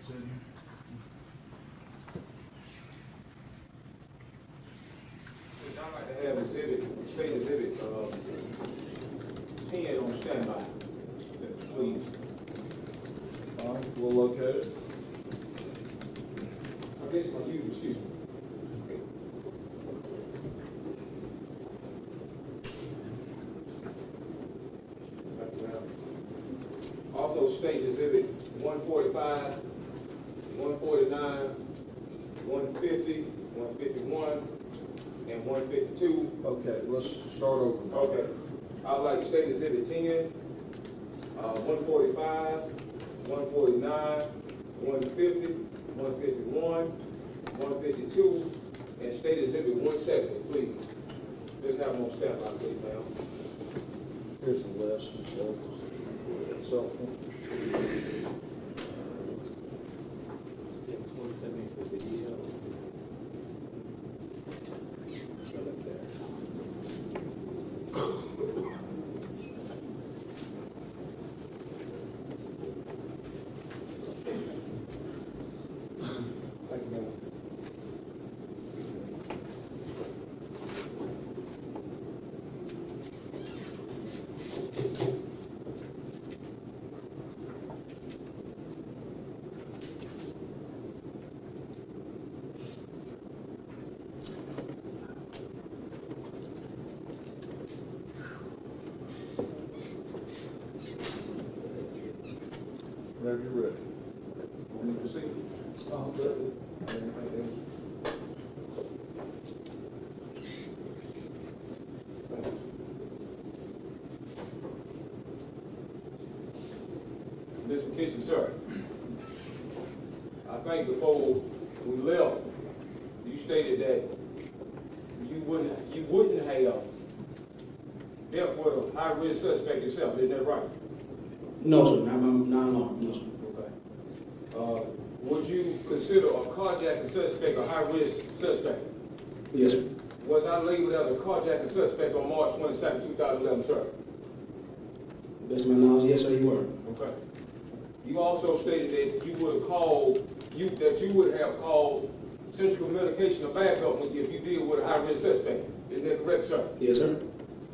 I'd like to have state exhibit 10 on standby, please. All right, we'll locate it. I guess my you, excuse me. Also state exhibit 145, 149, 150, 151, and 152. Okay, let's start over. Okay. I'd like state exhibit 10, 145, 149, 150, 151, 152, and state exhibit 170, please. Just have them on standby, please, ma'am. Here's the list. So, whenever you're ready. Want me to proceed? Oh, good. Mr. Kitchen, sir. I think before we left, you stated that you wouldn't have dealt with a high-risk suspect yourself, isn't that right? No, sir, not no, sir. Okay. Would you consider a carjacking suspect a high-risk suspect? Yes, sir. Was I labeled as a carjacking suspect on March 22nd, 2011, sir? Best of my knowledge, yes, sir, you were. Okay. You also stated that you would have called Central Communication to back up with you if you deal with a high-risk suspect. Isn't that correct, sir? Yes, sir.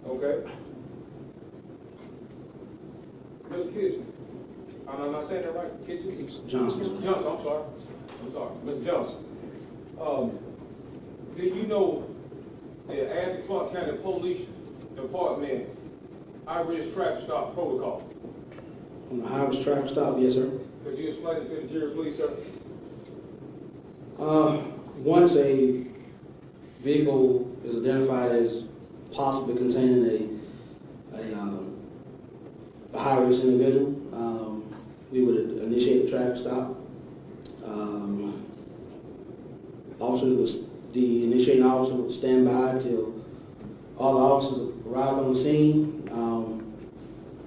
Okay. Mr. Kitchen, am I saying that right? Kitchen? Johnson. Johnson, I'm sorry. Mr. Johnson. Do you know the Ashley Clark County Police Department high-risk traffic stop protocol? On the high-risk traffic stop, yes, sir. Could you explain it to the jury, please, sir? Once a vehicle is identified as possibly containing a high-risk individual, we would initiate a traffic stop. The initiating officer would stand by till all the officers arrived on the scene,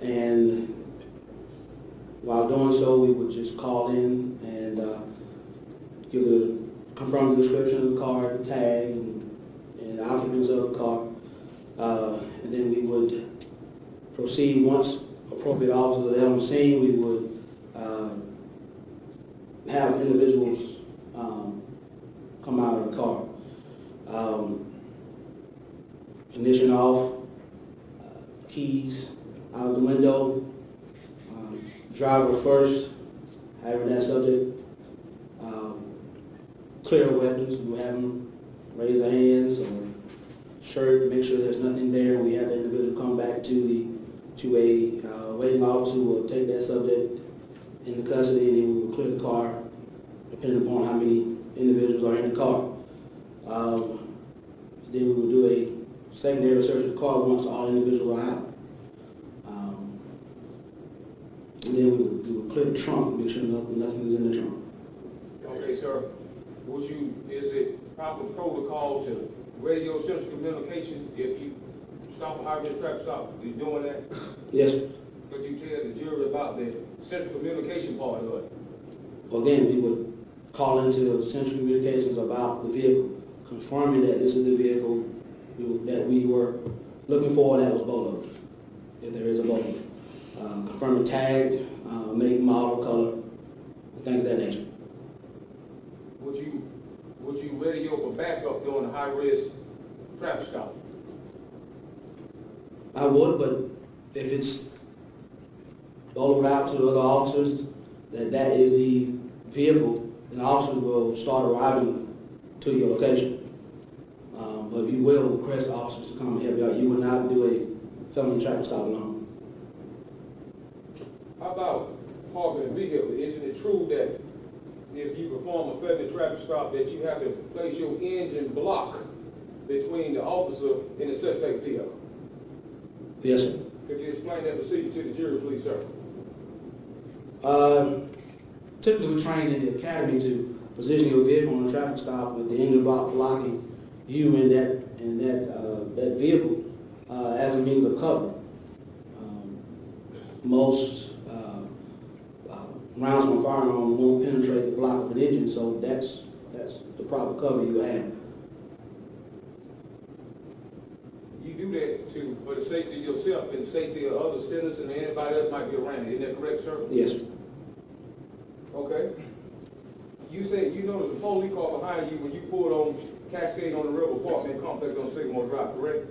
and while doing so, we would just call in and confirm the description of the car, the tag, and the occupants of the car. And then we would proceed. Once appropriate officers are there on the scene, we would have individuals come out of the car. Ignition off, keys out of the window, driver first, having that subject clear weapons. We have them raise their hands or shirt, make sure there's nothing there. We have the individual come back to a waiting officer who will take that subject into custody, and then we will clear the car, depending upon how many individuals are in the car. Then we will do a secondary search of the car once all individuals are out. And then we would clear the trunk, make sure nothing is in the trunk. Okay, sir. Is it proper protocol to radio central communication if you stop a high-risk traffic stop? You doing that? Yes, sir. Could you tell the jury about the central communication part of it? Well, again, we would call into Central Communications about the vehicle, confirming that this is the vehicle that we were looking for, and that was Bolo, if there is a Bolo. Confirming tag, make, model, color, things of that nature. would you ready you for backup during a high-risk traffic stop? I would, but if it's doled out to the other officers that is the vehicle, then officers will start arriving to your location. But you will request officers to come and help you out. You will not do a felony traffic stop alone. How about parking a vehicle? Isn't it true that if you perform a felony traffic stop, that you have to place your engine block between the officer and the suspect vehicle? Yes, sir. Could you explain that procedure to the jury, please, sir? Typically, we train in the academy to position your vehicle on a traffic stop with the engine block blocking you in that vehicle as a means of cover. Most rounds from a firearm won't penetrate the block of an engine, so that's the proper cover you have. You do that for the safety of yourself and safety of other citizens and anybody else might be around you. Isn't that correct, sir? Yes, sir. Okay. You said you noticed a police car behind you when you pulled on Cascade on the River Apartment Complex on Sycamore Drive, correct?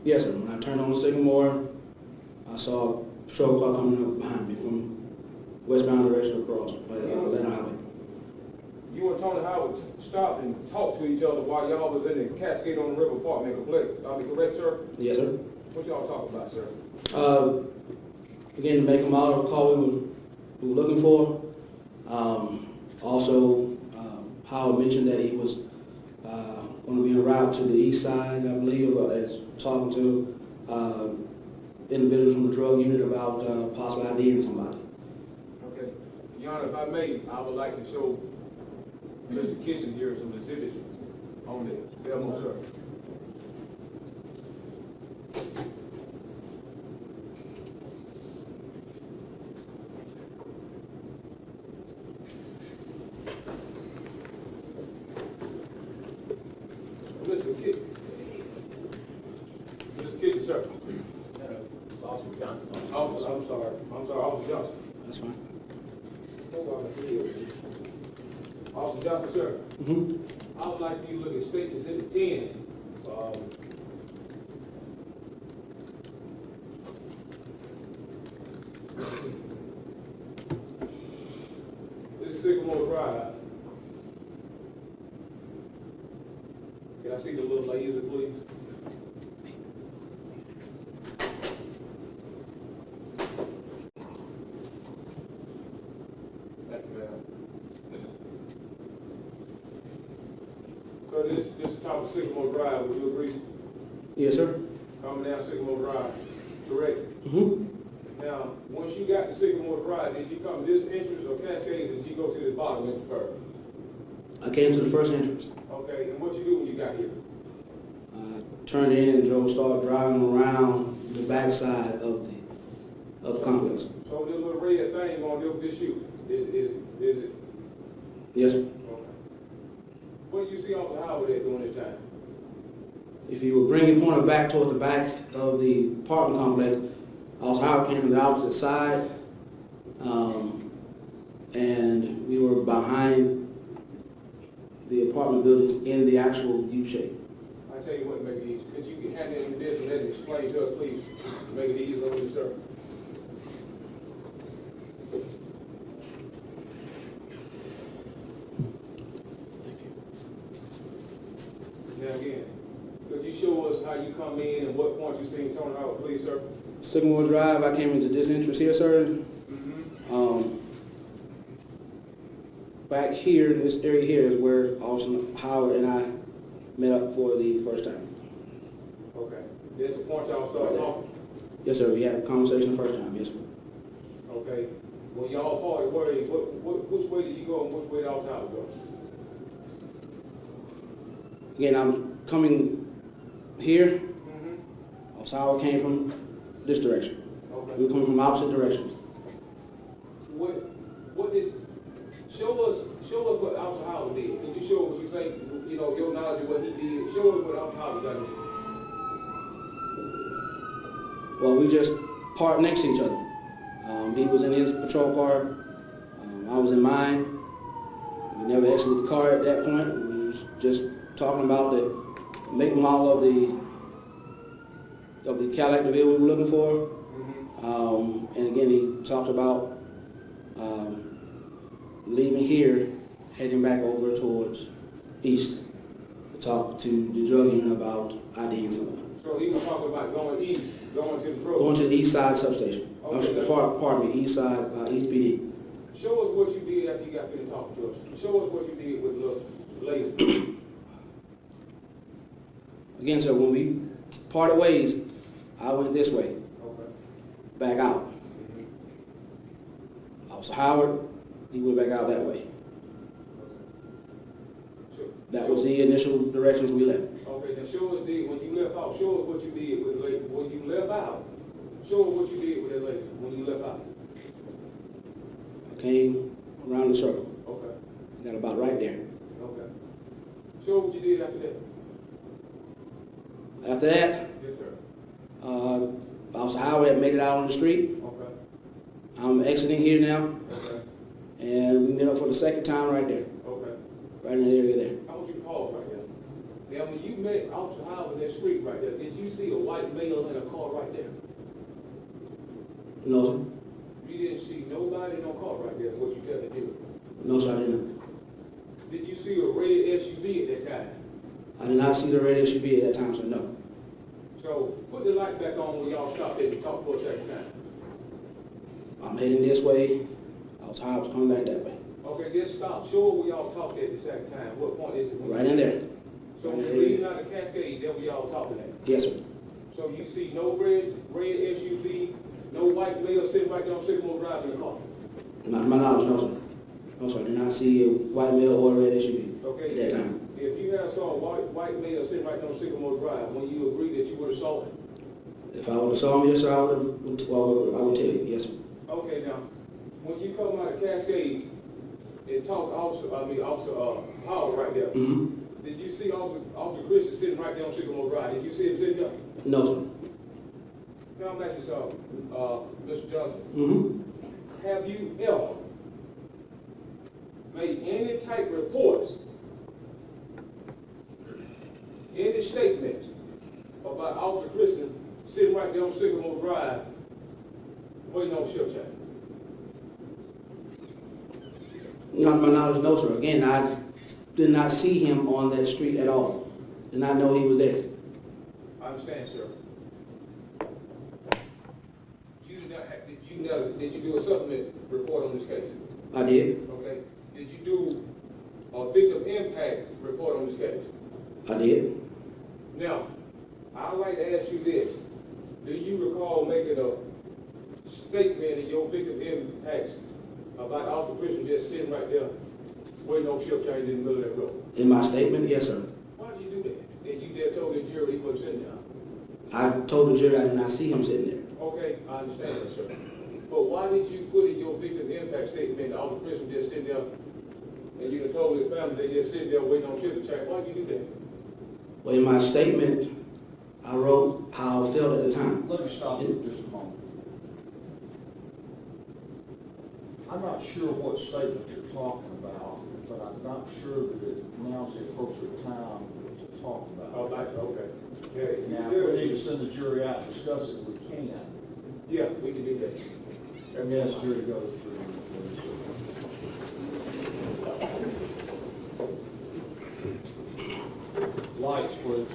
Yes, sir. When I turned on Sycamore, I saw a patrol car coming up behind me from westbound direction across Atlanta Highway. You and Tony Howard stopped and talked to each other while y'all was in the Cascade on the River Apartment Complex. Are we correct, sir? Yes, sir. What y'all talking about, sir? Again, to make a model call we were looking for. Also, Howard mentioned that he was going to be en route to the east side, I believe, as talking to individuals from the drug unit about possibly IDing somebody. Okay. Your Honor, if I may, I would like to show Mr. Kitchen here some exhibits on this. Elmo, sir. Mr. Kitchen, sir. It's Officer Johnson. I'm sorry, Officer Johnson. That's fine. Officer Johnson, sir. Mm-hmm. I would like for you to look at State Exhibit 10. This is Sycamore Drive. Can I see the little laser, please? Thank you, ma'am. So this is top of Sycamore Drive, would you agree? Yes, sir. Coming down Sycamore Drive, correct? Mm-hmm. Now, once you got to Sycamore Drive, did you come this entrance or Cascade, or did you go to the bottom entrance first? I came to the first entrance. Okay, and what you do when you got here? Turned in and started driving around the backside of the complex. So this little red thing on this shoe, is it? Yes, sir. Okay. What do you see off the highway there during this time? If you would bring your pointer back towards the back of the apartment complex, Officer Howard came from the opposite side, and we were behind the apartment buildings in the actual U shape. I tell you what, make it easy. Could you hand in this and let it explain to us, please? Make it easy over you, sir. Thank you. Now again, could you show us how you come in and what point you seen Tony Howard, please, sir? Sycamore Drive, I came into this entrance here, sir. Mm-hmm. Back here, in this area here, is where Officer Howard and I met up for the first time. Okay. This the point y'all started talking? Yes, sir. We had a conversation the first time. Yes, sir. Okay. When y'all parted ways, which way did you go and which way did Officer Howard go? Again, I'm coming here. Mm-hmm. Officer Howard came from this direction. Okay. We were coming from opposite directions. What did, show us what Officer Howard did. Can you show us what you think, your knowledge of what he did? Show us what Officer Howard done. Well, we just parked next to each other. He was in his patrol car. I was in mine. We never exited the car at that point. We was just talking about the make and model of the Cadillac DeVille we were looking for. And again, he talked about leaving here, heading back over towards east to talk to the drug union about IDing someone. So he was talking about going east, going to the drug. Going to the east side substation. Okay. Pardon me, east side, East PD. Show us what you did after you got finished talking to us. Show us what you did with the lady. Again, sir, when we parted ways, I went this way, Okay. back out. Officer Howard, he went back out that way. That was the initial directions we left. Okay, now show us when you left out, show us what you did with the lady. When you left out, show us what you did with that lady when you left out. I came around the circle, Okay, got about right there. okay. Show us what you did after that. After that, Yes, sir. Officer Howard had made it out on the street. Okay, I'm exiting here now, okay, and we met up for the second time right there, okay. right in the area there. I want you to pause right there. Now, when you met Officer Howard in that street right there, did you see a white male in a car right there? No, sir. You didn't see nobody in no car right there, what you tell the jury. No, sir, I didn't. Did you see a red SUV at that time? I did not see the red SUV at that time, sir, no. So, put the light back on when y'all stopped there and talked for a second time. I'm heading this way. Officer Howard was coming back that way. Okay, just stop. Show where y'all talked at the second time. What point is it? Right in there. So when you're leaving out of Cascade, that's where y'all talking at. Yes, sir. So you see no red SUV, no white male sitting right there on Sycamore Drive in the car. Not to my knowledge, no, sir. No, sir, I did not see a white male or a red SUV Okay. at that time. If you had saw a white male sitting right there on Sycamore Drive, when you agreed that you would have saw him. If I would have saw him, yes, sir, I would tell you, yes, sir. Okay, now, when you come out of Cascade and talk to Officer Howard right there, Mm-hmm. did you see Officer Christian sitting right there on Sycamore Drive? Did you see him sitting there? No, sir. Now I'm asking you, Mr. Johnson, Mm-hmm. have you ever made any type reports, any statements about Officer Christian sitting right there on Sycamore Drive waiting on shift change? Not to my knowledge, no, sir. Again, I did not see him on that street at all. Did not know he was there. I understand, sir. You did not have, did you do a supplement report on this case? I did. Okay. Did you do a victim impact report on this case? I did. Now, I'd like to ask you this. Do you recall making a statement in your victim impacts about Officer Christian just sitting right there waiting on shift change in the middle of that road? In my statement, yes, sir. Why did you do that? And you just told the jury he wasn't sitting there? I told the jury I did not see him sitting there. Okay, I understand that, sir. But why did you put in your victim impact statement that Officer Christian just sitting there and you done told his family they just sitting there waiting on shift change? Why did you do that? Well, in my statement, I wrote how I felt at the time. Let me stop you for just a moment. I'm not sure what statement you're talking about, but I'm not sure that now's the appropriate time to talk about Oh, it. like, okay. Yeah, Now, if we need to send the jury out and discuss it, we can. yeah, we can do that. Let me ask the jury to go through. Lights, please.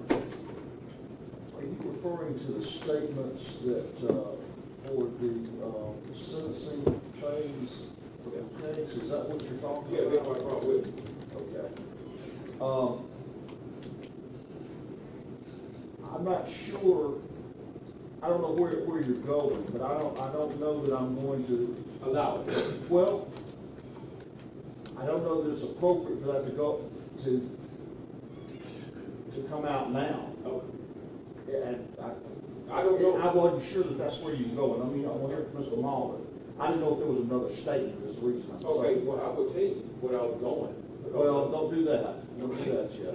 Are you referring to the statements that, for the sentencing phase of the case? Is that what you're talking Yeah, about? that's what I brought with me. Okay. I'm not sure, I don't know where you're going, but I don't know that I'm going to, Allow it. well, I I don't know that it's appropriate for that to go, to come out now. Okay. And I don't know. I wasn't sure that that's where you were going. I mean, I want to hear from Mr. Malden. I didn't know if there was another statement, is the reason I'm saying. Okay, well, I will tell you where I was going. Well, don't do that. Don't do that yet.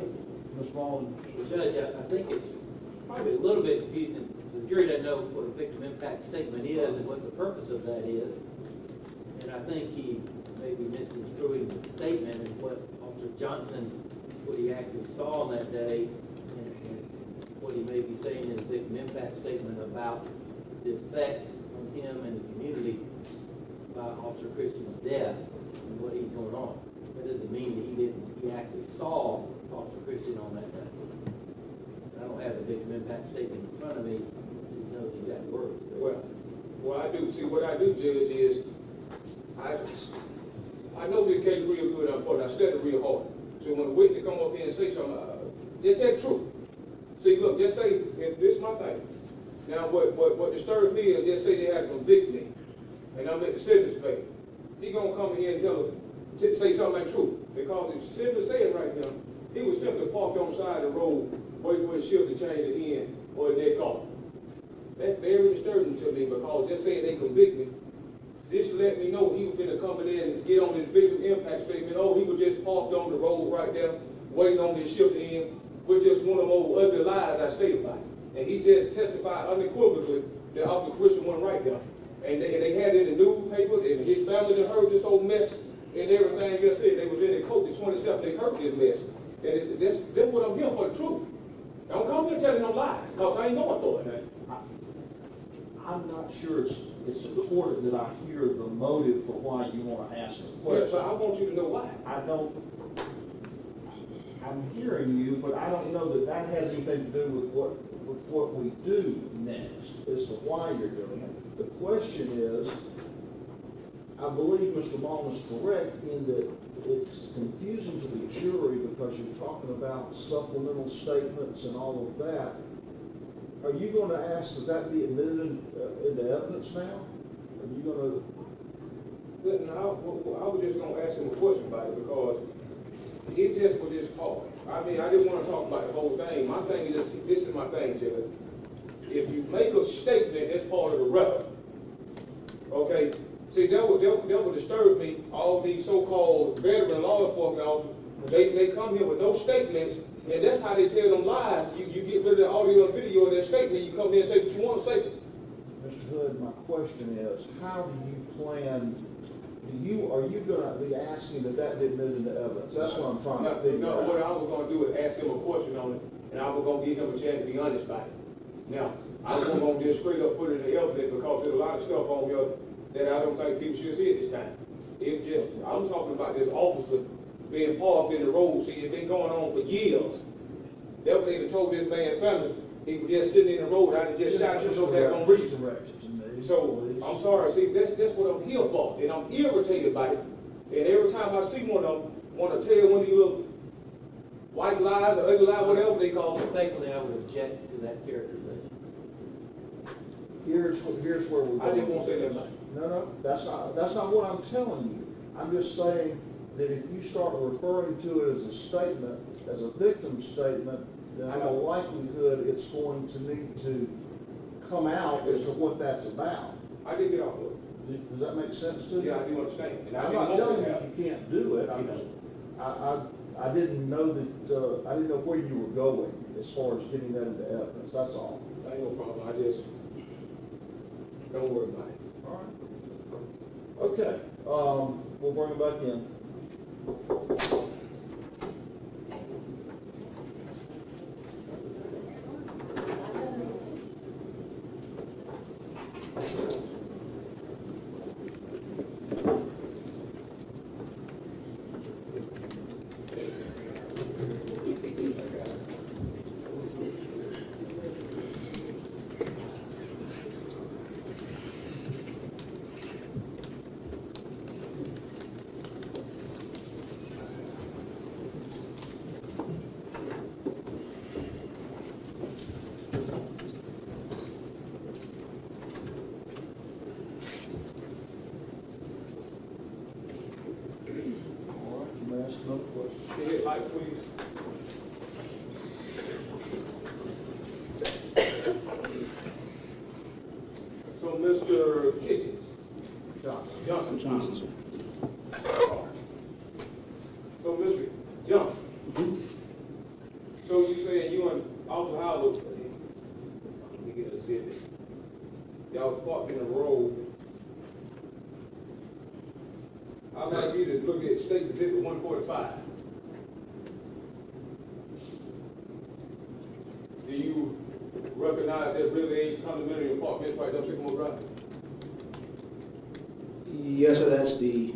Ms. Malden? Judge, I think it's probably a little bit confusing. The jury doesn't know what a victim impact statement is and what the purpose of that is. And I think he may be misconstruing the statement and what Officer Johnson, what he actually saw on that day, and what he may be saying in his victim impact statement about the effect on him and the community by Officer Christian's death and what he's going on. That doesn't mean that he actually saw Officer Christian on that day. I don't have the victim impact statement in front of me to know the exact words. Well, I do. See, what I do, Judge, is I know this case real good, unfortunately. I studied real hard. So when the witness come up here and say something, just tell the truth. See, look, just say, if this is my thing. Now, what disturbs me is just say they had to convict me, and I'm at the sentence phase. He gonna come here and say something like true, because it's simply saying right now, he was simply parked on the side of the road, waiting for the shift to change the end or their car. That's very disturbing to me, because just saying they convict me, this let me know he was finna come in and get on his victim impact statement. Oh, he was just parked on the road right there, waiting on his shift to end, which is one of those ugly lies I stated about. And he just testified unequivocally that Officer Christian wasn't right there. And they had it in the newspaper, and his family done heard this whole mess and everything else said. They was in their coat the 27th, they heard this mess. And that's what I'm here for, the truth. Don't come here telling no lies, because I ain't going for it. I'm not sure it's important that I hear the motive for why you want to ask the question. Yes, but I want you to know why. I'm hearing you, but I don't know that that has anything to do with what we do next, as to why you're doing it. The question is, I believe Mr. Malden is correct in that it's confusing to the jury because you're talking about supplemental statements and all of that. Are you going to ask that that be admitted into evidence now? Are you going to? Listen, I was just going to ask him a question about it, because it just was this hard. I mean, I didn't want to talk about the whole thing. My thing is this is my thing, Judge. If you make a statement, that's part of the record. Okay? See, that would disturb me. All these so-called veteran law enforcement officers, they come here with no statements, and that's how they tell them lies. You get rid of the audio and video of their statement, you come here and say what you want to say. Mr. Hood, my question is, how do you plan, are you going to be asking that be admitted into evidence? That's what I'm trying to figure out. No, what I was going to do is ask him a question on it, and I was going to give him a chance to be honest about it. Now, I wasn't going to just straight up put it in the evidence, because there's a lot of stuff on here that I don't think people should see at this time. It just, I'm talking about this officer being parked in the road. See, it's been going on for years. They would even told this man family he was just sitting in the road. I just shot him so they're going to reach. So, I'm sorry. See, that's what I'm here for. And I'm irritated by it. And every time I see one of them, want to tell one of these little white lies or ugly lies, whatever they call them. Thankfully, I would object to that characterization. Here's where we're going. I didn't want to say that much. No, that's not what I'm telling you. I'm just saying that if you start referring to it as a statement, as a victim statement, then in all likelihood it's going to need to come out as to what that's about. I did get off of it. Does that make sense to you? Yeah, I do understand. And I'm not telling you you can't do it. I didn't know that, I didn't know where you were going as far as getting that into evidence. That's all. Ain't no problem. I just, don't worry about it. All right. Okay. We'll bring it back in. Can you hit light, please? So, Mr. Kitchens. Johnson. Johnson, sir. So, Mr. Johnson. So you saying you and Officer Howard, let me get a zip. Y'all parked in a row. I'd like you to look at State Exhibit 145. Do you recognize that River Edge condominium apartment right up Sycamore Drive? Yes, sir, that's the,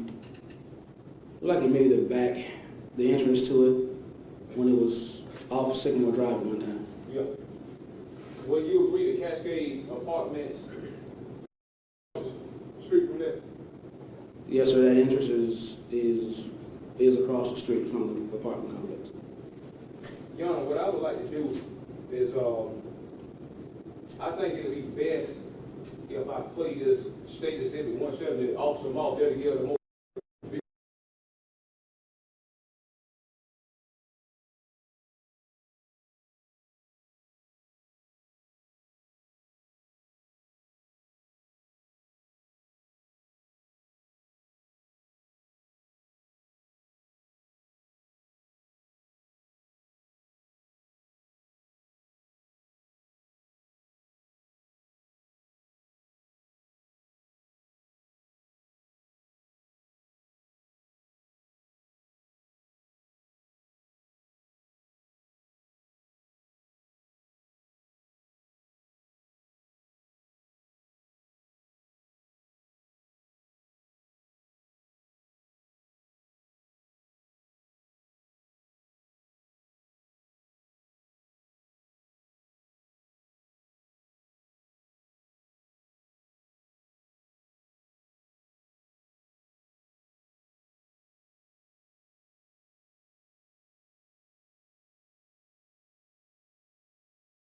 like maybe the back, the entrance to it, when it was off Sycamore Drive at one time. Yeah. Will you agree to Cascade Apartments street from there? Yes, sir, that entrance is across the street from the apartment complex. Your Honor, what I would like to do is, I think it would be best if I play this State Exhibit 170, Officer Moss, there to give the more